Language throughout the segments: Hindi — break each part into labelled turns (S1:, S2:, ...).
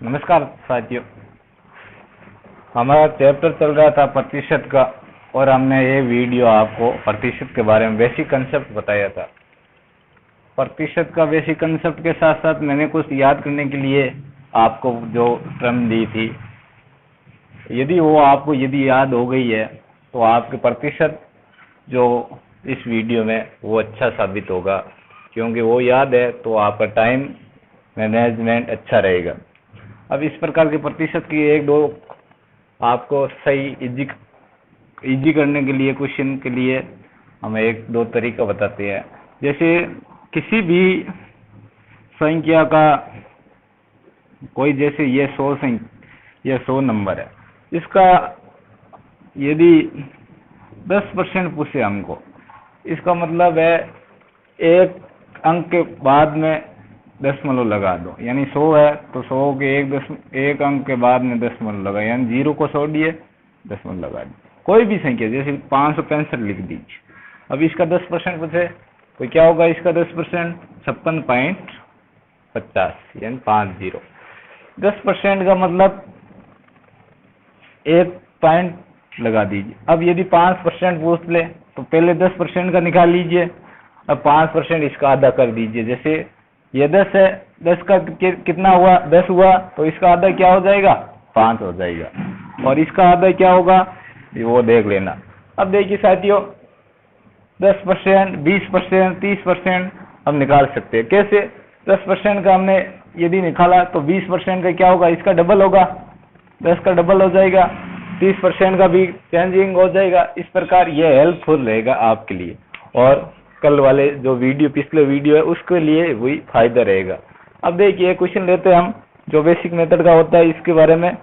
S1: नमस्कार साथियों, हमारा चैप्टर चल रहा था प्रतिशत का और हमने ये वीडियो आपको प्रतिशत के बारे में बेसिक कंसेप्ट बताया था। प्रतिशत का बेसिक कंसेप्ट के साथ साथ मैंने कुछ याद करने के लिए आपको जो टर्म दी थी, यदि वो आपको याद हो गई है तो आपके प्रतिशत जो इस वीडियो में वो अच्छा साबित होगा, क्योंकि वो याद है तो आपका टाइम मैनेजमेंट अच्छा रहेगा। अब इस प्रकार के प्रतिशत की एक दो आपको सही इजी करने के लिए क्वेश्चन के लिए हम एक दो तरीका बताते हैं। जैसे किसी भी संख्या का कोई, जैसे ये 100 नंबर है, इसका यदि 10% पूछे हमको, इसका मतलब है एक अंक के बाद में दशमलव लगा दो, यानी 100 है तो 100 के एक अंक के बाद में दशमलव लगा, यानी 0 को 100 दिए, दशमलव लगा दिए। कोई भी संख्या जैसे 565 लिख दीजिए। अब इसका 10% पूछे तो क्या होगा? इसका 10% 56.50 यानी 50। 10% का मतलब एक पॉइंट लगा दीजिए। अब यदि 5% पूछ ले तो पहले 10% का निकाल लीजिए, अब 5% इसका आधा कर दीजिए। जैसे ये 10 है, 10 का कितना हुआ? 10 हुआ, तो इसका आधा क्या हो जाएगा? 5 हो जाएगा। और इसका आधा क्या होगा वो देख लेना। अब देखिए साथियों, 10%, 20%, 30% हम निकाल सकते हैं। कैसे? 10% का हमने यदि निकाला तो 20% का क्या होगा? इसका डबल होगा, 10 का डबल हो जाएगा। 30% का भी चेंजिंग हो जाएगा। इस प्रकार ये हेल्पफुल रहेगा आपके लिए, और कल वाले जो वीडियो, पिछले वीडियो है, उसके लिए वही फायदा रहेगा। अब देखिए क्वेश्चन लेते हैं हम, जो बेसिक मेथड का होता है इसके बारे में।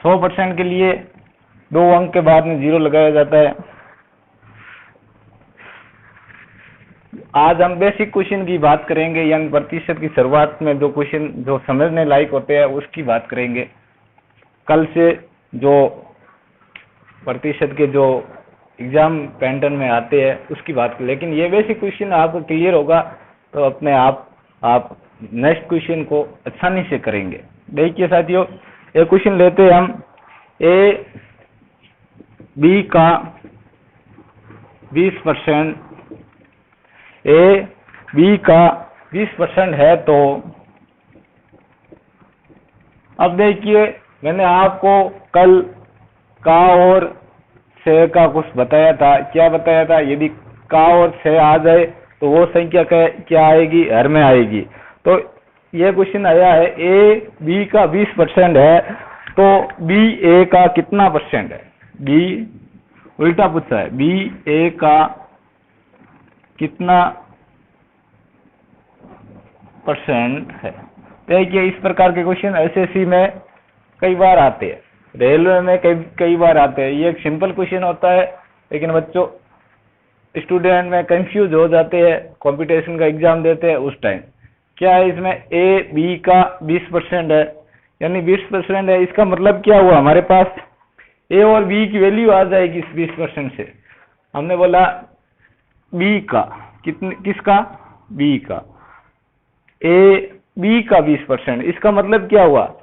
S1: % के लिए 2 अंक के बाद में 0 लगाया जाता है। आज हम बेसिक क्वेश्चन की बात करेंगे, यानी प्रतिशत की शुरुआत में जो क्वेश्चन जो समझने लायक होते हैं उसकी बात करेंगे। कल से जो प्रतिशत के जो एग्जाम पैटर्न में आते हैं उसकी बात करें, लेकिन ये बेसिक क्वेश्चन आपको क्लियर होगा तो अपने आप नेक्स्ट क्वेश्चन को आसानी से करेंगे। देखिए साथियों, एक क्वेश्चन लेते हैं हम। ए बी का 20%, ए बी का 20% है तो अब देखिए, मैंने आपको कल का और से का कुछ बताया था। क्या बताया था? यदि का और से आ जाए तो वो संख्या क्या आएगी? हर में आएगी। तो ये क्वेश्चन आया है, ए बी का 20% है तो बी ए का कितना % है? बी उल्टा पूछा है, बी ए का कितना % है? देखिए इस प्रकार के क्वेश्चन एसएससी में कई बार आते हैं, रेलवे में कई बार आते हैं। ये एक सिंपल क्वेश्चन होता है, लेकिन बच्चों स्टूडेंट में कंफ्यूज हो जाते हैं, कंपटीशन का एग्जाम देते हैं उस टाइम। क्या है इसमें? ए बी का 20% है, यानी 20% है। इसका मतलब क्या हुआ? हमारे पास ए और बी की वैल्यू आ जाएगी इस 20% से। हमने बोला बी का किसका? बी का। ए बी का 20%, इसका मतलब क्या हुआ?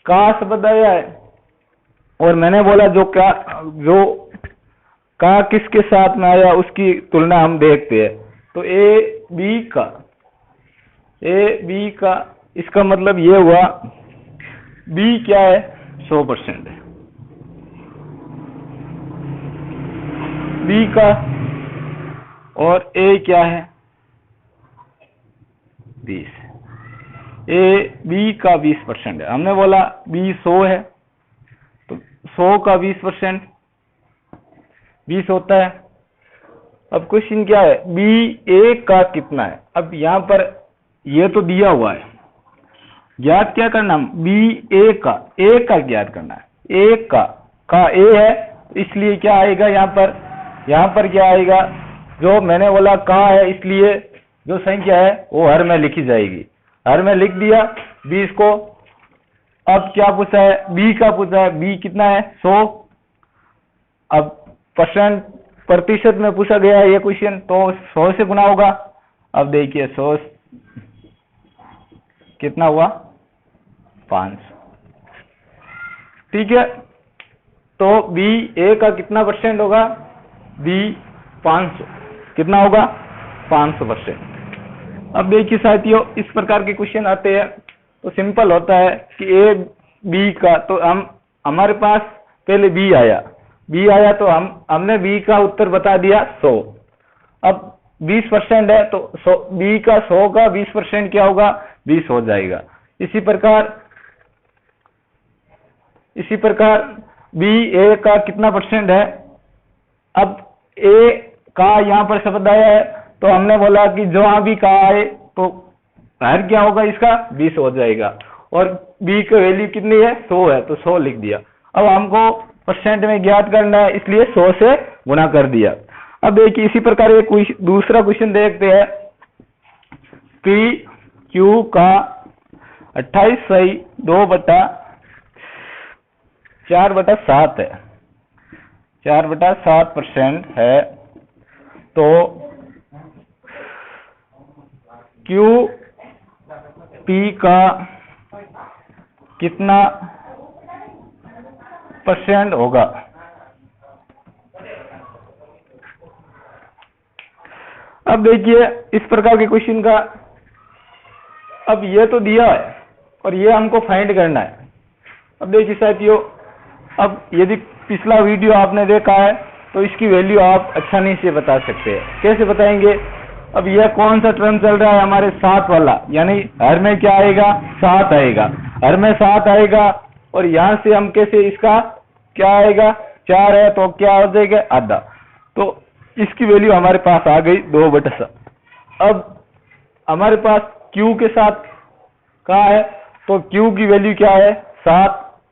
S1: का शब्द आया है, और मैंने बोला जो का किसके साथ में आया उसकी तुलना हम देखते हैं। तो ए बी का इसका मतलब ये हुआ, बी क्या है? 100% है बी का, और ए क्या है? 20। ए बी का 20% है। हमने बोला बी 100 है तो 100 का 20% 20 होता है। अब क्वेश्चन क्या है? बी ए का कितना है? अब यहाँ पर ये तो दिया हुआ है, ज्ञात क्या करना? बी ए का ज्ञात करना है। ए का ए है, इसलिए क्या आएगा यहाँ पर क्या आएगा? जो मैंने बोला का है, इसलिए जो संख्या है वो हर में लिखी जाएगी। हर में लिख दिया 20 को। अब क्या पूछा है? बी का पूछा है, बी कितना है? 100। अब % प्रतिशत में पूछा गया है ये क्वेश्चन, तो 100 से गुना होगा। अब देखिए 100 कितना हुआ 500, ठीक है। तो बी ए का कितना परसेंट होगा, बी 500 कितना होगा 500%। अब देखिए साथियों इस प्रकार के क्वेश्चन आते हैं तो सिंपल होता है कि ए बी का, तो हमारे पास पहले बी आया तो हमने बी का उत्तर बता दिया 100। अब 20% है तो 100 बी का 100 का 20% क्या होगा 20 हो जाएगा। इसी प्रकार बी ए का कितना परसेंट है, अब ए का यहाँ पर शब्द आया है तो हमने बोला कि जहां भी का आए तो हर क्या होगा इसका 20 हो जाएगा, और बी की वैल्यू कितनी है 100 है तो 100 लिख दिया। अब हमको परसेंट में ज्ञात करना है इसलिए 100 से गुणा कर दिया। अब देखिए इसी प्रकार एक दूसरा क्वेश्चन देखते हैं। पी क्यू का 28/2/4/7 है, 4/7% है, तो क्यू पी का कितना परसेंट होगा। अब देखिए इस प्रकार के क्वेश्चन का, अब ये तो दिया है और ये हमको फाइंड करना है। अब देखिए साथियों, अब यदि पिछला वीडियो आपने देखा है तो इसकी वैल्यू आप आसानी से बता सकते हैं। कैसे बताएंगे, अब यह कौन सा टर्म चल रहा है हमारे 7 वाला, यानी हर में क्या आएगा 7 आएगा, हर में 7 आएगा, और यहां से हम कैसे इसका क्या आएगा 4 है तो क्या हो जाएगा आधा, तो इसकी वैल्यू हमारे पास आ गई 2/7। अब हमारे पास Q के साथ कहाँ है, तो Q की वैल्यू क्या है 7,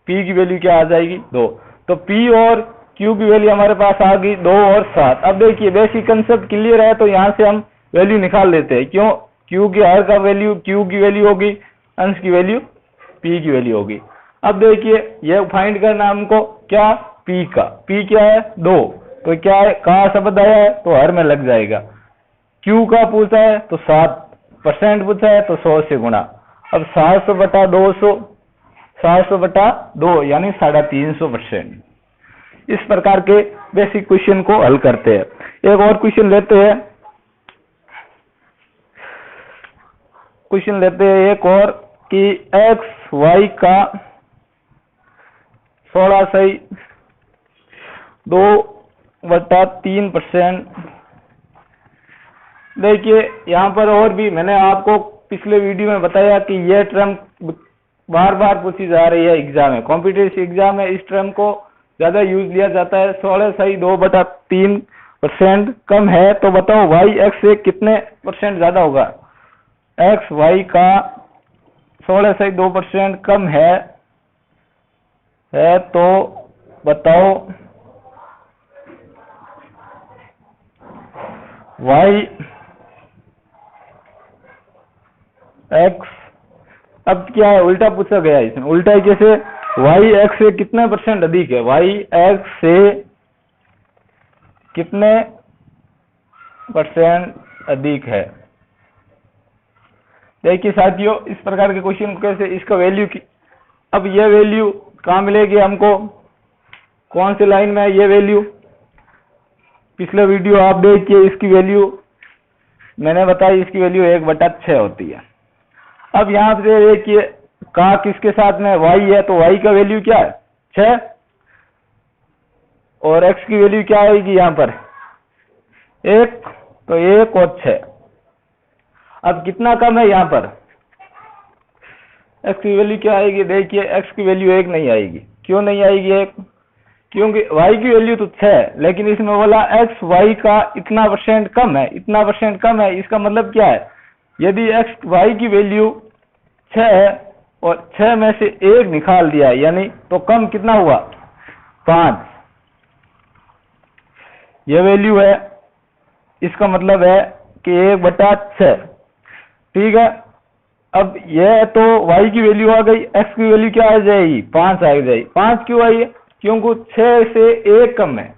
S1: P की वैल्यू क्या आ जाएगी 2, तो P और Q की वैल्यू हमारे पास आ गई 2 और 7। अब देखिए बेसिक कंसेप्ट क्लियर है तो यहाँ से हम वैल्यू निकाल लेते हैं। क्यों, Q की हर का वैल्यू Q की वैल्यू होगी, अंश की वैल्यू P की वैल्यू होगी। अब देखिए यह फाइंड करना हमको क्या, P का, P क्या है 2, तो क्या है कहाँ शब्द आया है तो हर में लग जाएगा। Q का पूछा है तो 7% पूछा है तो 100 से गुणा। अब 700/200, 700/2 यानी 350%। इस प्रकार के बेसिक क्वेश्चन को हल करते हैं। एक और क्वेश्चन लेते हैं, एक और कि एक्स वाई का 16/2/3%। देखिए यहाँ पर और भी मैंने आपको पिछले वीडियो में बताया कि यह टर्म बार बार पूछी जा रही है एग्जाम में, कॉम्पिटिटिव एग्जाम में इस टर्म को ज्यादा यूज लिया जाता है। 16/2/3% कम है तो बताओ वाई एक्स से कितने परसेंट ज्यादा होगा। एक्स वाई का 16/2% कम है तो बताओ वाई एक्स, अब क्या है उल्टा पूछा गया है इसमें, उल्टा है कैसे, वाई एक्स से कितने परसेंट अधिक है, वाई एक्स से कितने परसेंट अधिक है। देखिए साथियों इस प्रकार के क्वेश्चन को कैसे, इसका वैल्यू की, अब यह वैल्यू कहाँ मिलेगी हमको, कौन सी लाइन में है ये वैल्यू, पिछले वीडियो आप देखिए इसकी वैल्यू मैंने बताई, इसकी वैल्यू 1/6 होती है। अब यहाँ से देखिए का किसके साथ में y है तो y का वैल्यू क्या है 6, और x की वैल्यू क्या आएगी यहाँ पर 1, तो 1 और 6। अब कितना कम है यहाँ पर, x की वैल्यू क्या आएगी, देखिए x की वैल्यू 1 नहीं आएगी। क्यों नहीं आएगी 1, क्योंकि y की वैल्यू तो 6 है, लेकिन इसमें बोला x y का इतना परसेंट कम है, इतना परसेंट कम है। इसका मतलब क्या है, यदि x y की वैल्यू 6 है और 6 में से 1 निकाल दिया यानी तो कम कितना हुआ 5, यह वैल्यू है। इसका मतलब है कि 1/6, ठीक है। अब यह तो y की वैल्यू आ गई, x की वैल्यू क्या आ जाएगी 5 आ जाएगी। 5 क्यों आई है, क्योंकि 6 से 1 कम है,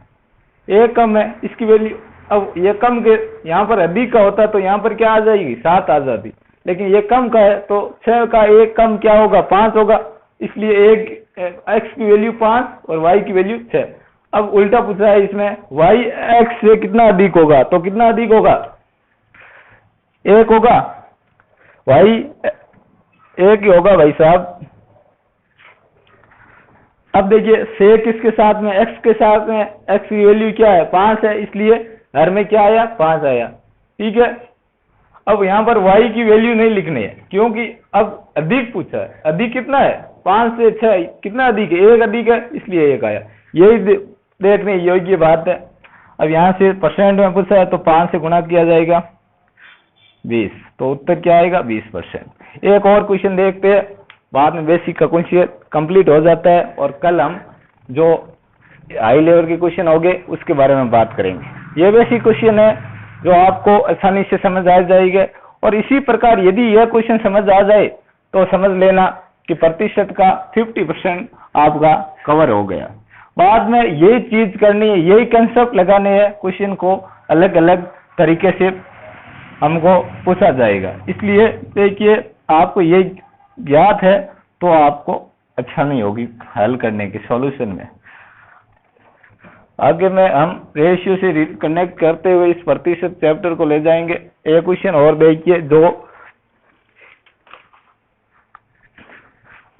S1: ए कम है, इसकी वैल्यू, अब ये कम के यहाँ पर अधिक का होता तो यहाँ पर क्या आ जाएगी 7 आ जाती, लेकिन ये कम का है तो 6 का एक कम क्या होगा 5 होगा, इसलिए एक x की वैल्यू 5 और y की वैल्यू 6। अब उल्टा पूछा है इसमें y x से कितना अधिक होगा, तो कितना अधिक होगा 1 होगा, y 1 ही होगा भाई साहब। अब देखिए से किसके साथ में, x के साथ में, x की वैल्यू क्या है 5 है, इसलिए हर में क्या आया 5 आया, ठीक है। अब यहाँ पर y की वैल्यू नहीं लिखनी है क्योंकि अब अधिक पूछा है, अधिक कितना है 5 से 6 कितना अधिक है, 1 अधिक है, इसलिए 1 आया, यही देखने योग्य बात है। अब यहाँ से परसेंट में पूछा है तो 5 से गुणा किया जाएगा 20, तो उत्तर क्या आएगा 20%। एक और क्वेश्चन देखते हैं, बाद में बेसिक का क्वेश्चन कंप्लीट हो जाता है और कल हम जो हाई लेवल के क्वेश्चन होंगे उसके बारे में बात करेंगे। ये बेसिक क्वेश्चन है जो आपको आसानी से समझ आ जाएगा, और इसी प्रकार यदि यह क्वेश्चन समझ आ जाए तो समझ लेना कि प्रतिशत का 50% आपका कवर हो गया। बाद में यही चीज करनी है, यही कंसेप्ट लगाने हैं, क्वेश्चन को अलग अलग तरीके से हमको पूछा जाएगा। इसलिए देखिए आपको ये ज्ञात है तो आपको अच्छा नहीं होगी हल करने के सॉल्यूशन में। आगे में हम रेशियो से कनेक्ट करते हुए इस प्रतिशत चैप्टर को ले जाएंगे। एक क्वेश्चन और देखिए जो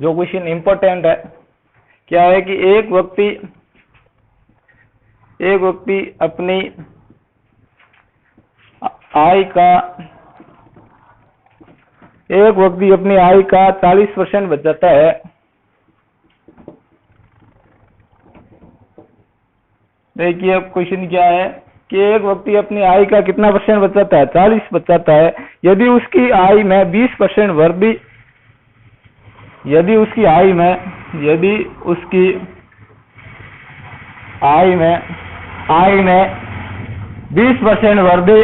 S1: क्वेश्चन इंपॉर्टेंट है, क्या है कि एक व्यक्ति अपनी आय का 40% बचाता है। देखिए अब क्वेश्चन क्या है कि एक व्यक्ति अपनी आय का कितना परसेंट बचाता है, 40 बचाता है। यदि उसकी आय में 20% वृद्धि, यदि उसकी आय में 20% वृद्धि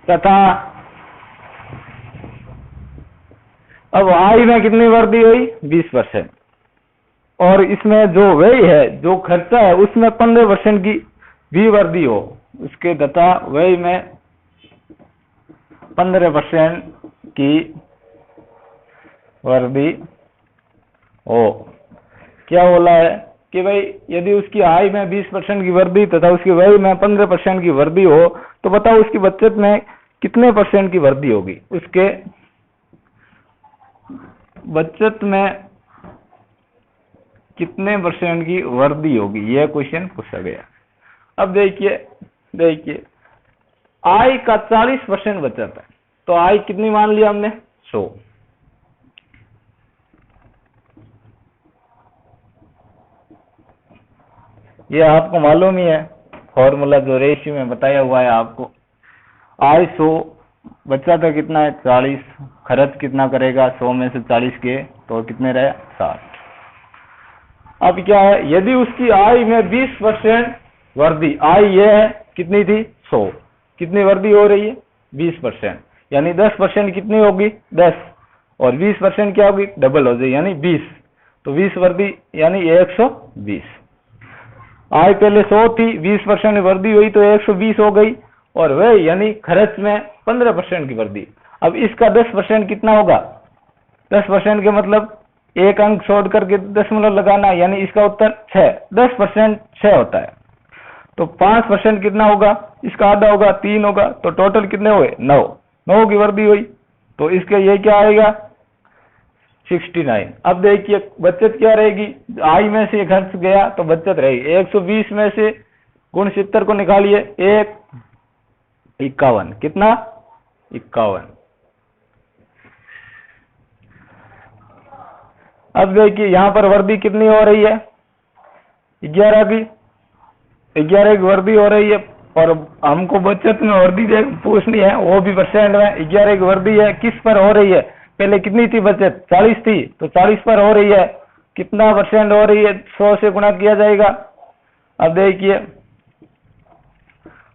S1: तथा अब आय में कितनी वृद्धि हुई 20%, और इसमें जो व्यय है, जो खर्चा है, उसमें 15% की भी वृद्धि हो, उसके तथा व्यय में 15% की वृद्धि हो। क्या बोला है कि भाई यदि उसकी आय में 20% की वृद्धि तथा उसके व्यय में 15% की वृद्धि हो तो बताओ उसकी बचत में कितने परसेंट की वृद्धि होगी, उसके बचत में कितने परसेंट की वृद्धि होगी, यह क्वेश्चन पूछा गया। अब देखिए आय का 40% बचत है तो आय कितनी मान लिया हमने 100। ये आपको मालूम ही है फॉर्मूला जो रेशियो में बताया हुआ है आपको। आय 100, बचत है कितना है 40, खर्च कितना करेगा 100 में से 40 के तो कितने रहे 60। अब क्या है यदि उसकी आय में 20% वृद्धि, आय ये है कितनी थी 100, कितनी वृद्धि हो रही है 20%, यानी 10% कितनी होगी 10, और 20% क्या होगी डबल हो जाएगी यानी 20, तो 20 वृद्धि यानी 120। आय पहले 100 थी, 20% वृद्धि हुई तो 120 हो गई, और वह यानी खर्च में 15% की वृद्धि। अब इसका 10% कितना होगा, 10% के मतलब एक अंक छोड़ करके दशमलव लगाना, यानी इसका उत्तर 6, 10% 6 होता है, तो 5% कितना होगा, इसका आधा होगा 3 होगा, तो टोटल कितने हुए 9 की वृद्धि हुई, तो इसके ये क्या आएगा 69। अब देखिए बचत क्या रहेगी, आय में से खर्च गया तो बचत रहेगी 120 में से गुण 70 को निकालिए, 51 कितना 51। अब देखिए यहाँ पर वृद्धि कितनी हो रही है 11 की वृद्धि हो रही है, और हमको बचत में वृद्धि पूछनी है वो भी परसेंट में। 11 की वृद्धि है, किस पर हो रही है, पहले कितनी थी बचत 40 थी तो 40 पर हो रही है, कितना परसेंट हो रही है 100 से गुणा किया जाएगा। अब देखिए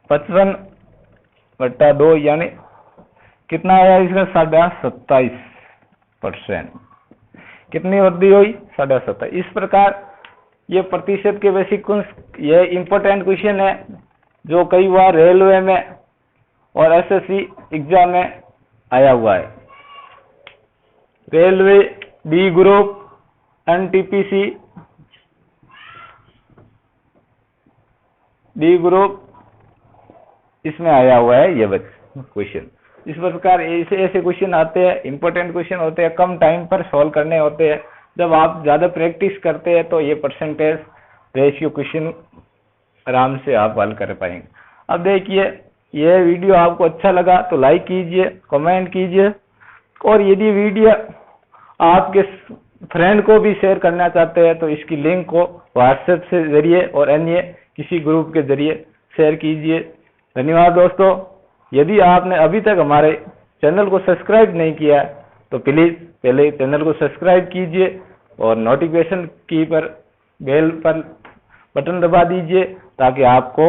S1: 55/2 यानी कितना आया इसका 27.5%, कितनी वृद्धि हुई 27.5। इस प्रकार ये प्रतिशत के बेसिक ये इम्पोर्टेंट क्वेश्चन है जो कई बार रेलवे में और एसएससी एग्जाम में आया हुआ है। Railway, D group, NTPC, D group, इसमें आया हुआ है ये क्वेश्चन। इस प्रकार ऐसे ऐसे क्वेश्चन आते हैं, इंपॉर्टेंट क्वेश्चन होते हैं, कम टाइम पर सॉल्व करने होते हैं। जब आप ज़्यादा प्रैक्टिस करते हैं तो ये परसेंटेज रेशियो क्वेश्चन आराम से आप हल कर पाएंगे। अब देखिए, ये वीडियो आपको अच्छा लगा तो लाइक कीजिए, कमेंट कीजिए, और यदि वीडियो आपके फ्रेंड को भी शेयर करना चाहते हैं तो इसकी लिंक को व्हाट्सएप से जरिए और अन्य किसी ग्रुप के जरिए शेयर कीजिए। धन्यवाद दोस्तों। यदि आपने अभी तक हमारे चैनल को सब्सक्राइब नहीं किया तो प्लीज़ पहले चैनल को सब्सक्राइब कीजिए और नोटिफिकेशन की पर बेल पर बटन दबा दीजिए ताकि आपको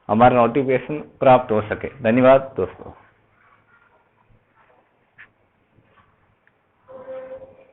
S1: हमारा नोटिफिकेशन प्राप्त हो सके। धन्यवाद दोस्तों।